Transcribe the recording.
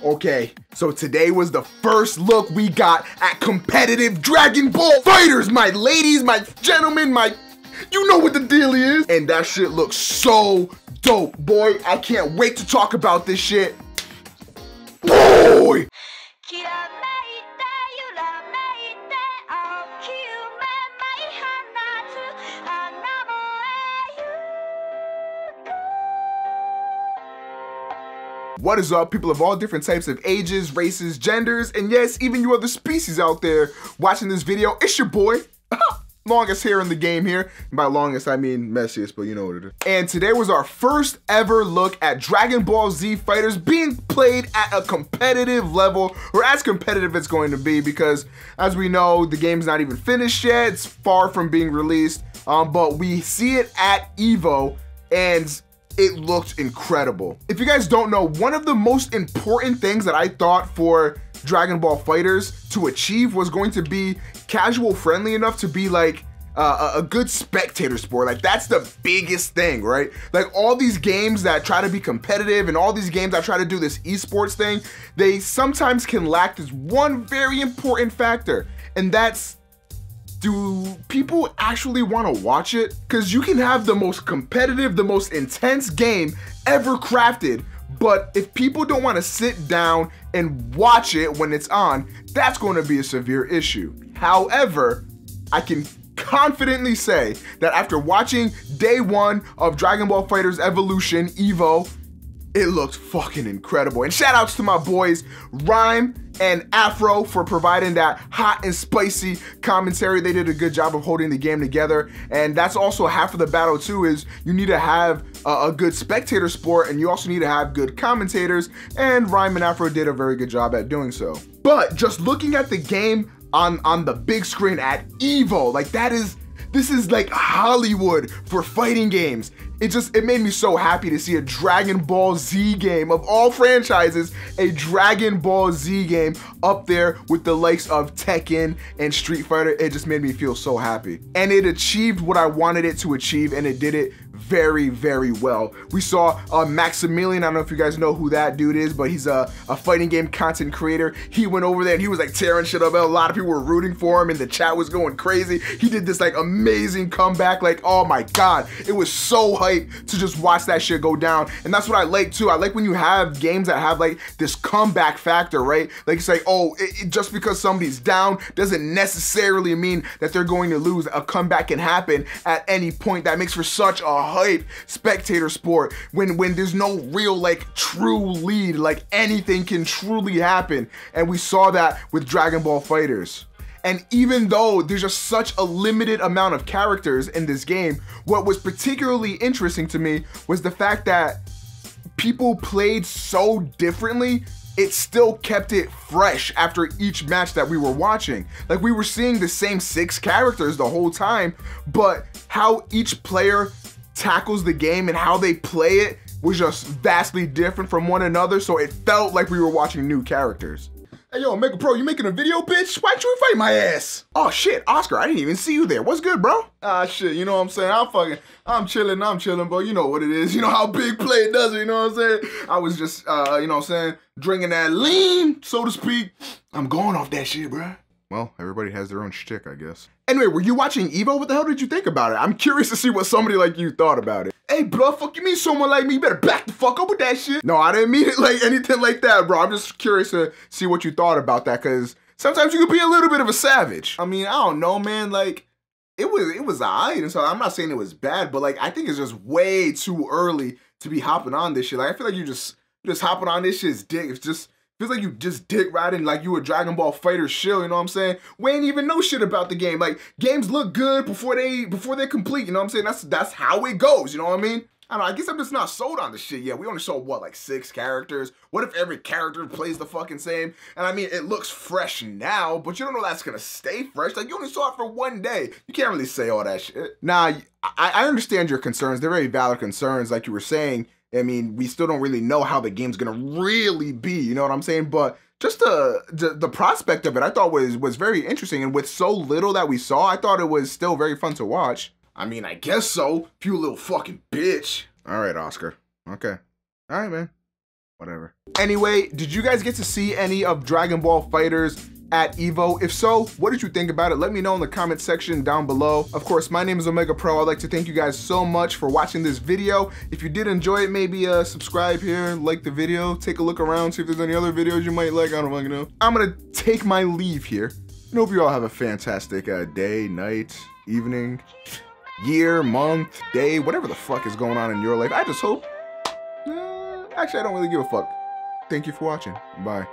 Okay, so today was the first look we got at competitive Dragon Ball FighterZ, my ladies, my gentlemen, you know what the deal is. And that shit looks so dope, boy. I can't wait to talk about this shit. Boy! What is up, people of all different types of ages, races, genders, and yes, even you other species out there watching this video? It's your boy, longest hair in the game here. And by longest, I mean messiest, but you know what it is. And today was our first ever look at Dragon Ball Z FighterZ being played at a competitive level, or as competitive as it's going to be, because as we know, the game's not even finished yet. It's far from being released, but we see it at EVO, and it looked incredible. If you guys don't know, one of the most important things that I thought for Dragon Ball FighterZ to achieve was going to be casual friendly enough to be like a good spectator sport. Like, that's the biggest thing, right? Like, all these games that try to be competitive and all these games that try to do this esports thing, they sometimes can lack this one very important factor, and that's, do people actually want to watch it? Because you can have the most competitive, the most intense game ever crafted, but if people don't want to sit down and watch it when it's on, that's going to be a severe issue. However, I can confidently say that after watching day one of Dragon Ball FighterZ Evolution EVO, it looked fucking incredible. And shout outs to my boys Rhyme and Afro for providing that hot and spicy commentary. They did a good job of holding the game together. And that's also half of the battle too, is you need to have a good spectator sport, and you also need to have good commentators, and Rhyme and Afro did a very good job at doing so. But just looking at the game on the big screen at EVO, like, this is like Hollywood for fighting games. It made me so happy to see a Dragon Ball Z game, of all franchises, a Dragon Ball Z game up there with the likes of Tekken and Street Fighter. It just made me feel so happy. And it achieved what I wanted it to achieve, and it did it very, very well. We saw Maximilian. I don't know if you guys know who that dude is, but he's a fighting game content creator. He went over there and he was like tearing shit up. A lot of people were rooting for him and the chat was going crazy. He did this like amazing comeback. Like, oh my God, it was so hype to just watch that shit go down. And that's what I like too. I like when you have games that have like this comeback factor, right? Like, it's like, oh, just because somebody's down doesn't necessarily mean that they're going to lose. A comeback can happen at any point. That makes for such a hype spectator sport when there's no real like true lead. Like, anything can truly happen, and we saw that with Dragon Ball FighterZ. And even though there's just such a limited amount of characters in this game, what was particularly interesting to me was the fact that people played so differently. It still kept it fresh after each match that we were watching. Like, we were seeing the same 6 characters the whole time, but how each player tackles the game and how they play it was just vastly different from one another, so it felt like we were watching new characters. Hey yo, OmegaPro, you making a video, bitch? Why'd you fight my ass? Oh shit, Oscar, I didn't even see you there. What's good, bro? Ah shit, you know what I'm saying? I'm chilling, bro. You know what it is. You know how Big Play does it, you know what I'm saying? I was just, you know what I'm saying, drinking that lean, so to speak. I'm going off that shit, bro. Well, everybody has their own shtick, I guess. Anyway, were you watching EVO? What the hell did you think about it? I'm curious to see what somebody like you thought about it. Hey, bro, fuck you mean someone like me? You better back the fuck up with that shit. No, I didn't mean it like anything like that, bro. I'm just curious to see what you thought about that, because sometimes you could be a little bit of a savage. I mean, I don't know, man. Like, it was alright, and so I'm not saying it was bad, but like, I think it's just way too early to be hopping on this shit. Like, I feel like you just hopping on this shit's dick. It's just feels like you just dick riding like you a Dragon Ball FighterZ shill, you know what I'm saying? We ain't even know shit about the game. Like, games look good before they're complete, you know what I'm saying? That's how it goes, you know what I mean? I don't know, I guess I'm just not sold on the shit yet. We only saw, what, like 6 characters? What if every character plays the fucking same? And I mean, it looks fresh now, but you don't know that's gonna stay fresh. Like, you only saw it for one day. You can't really say all that shit. Nah, I understand your concerns. They're very valid concerns, like you were saying. I mean, we still don't really know how the game's gonna really be, you know what I'm saying? But just the prospect of it, I thought was very interesting. And with so little that we saw, I thought it was still very fun to watch. I mean, I guess so, if you a little fucking bitch. All right, Oscar. Okay. All right, man. whatever. Anyway, did you guys get to see any of Dragon Ball FighterZ at EVO? If so, what did you think about it? Let me know in the comment section down below. Of course, my name is OmegaPro. I'd like to thank you guys so much for watching this video. If you did enjoy it, maybe subscribe here, like the video, take a look around, see if there's any other videos you might like. I don't fucking know. I'm gonna take my leave here and hope you all have a fantastic day, night, evening, year, month, day, whatever the fuck is going on in your life. I just hope, actually I don't really give a fuck. Thank you for watching. Bye.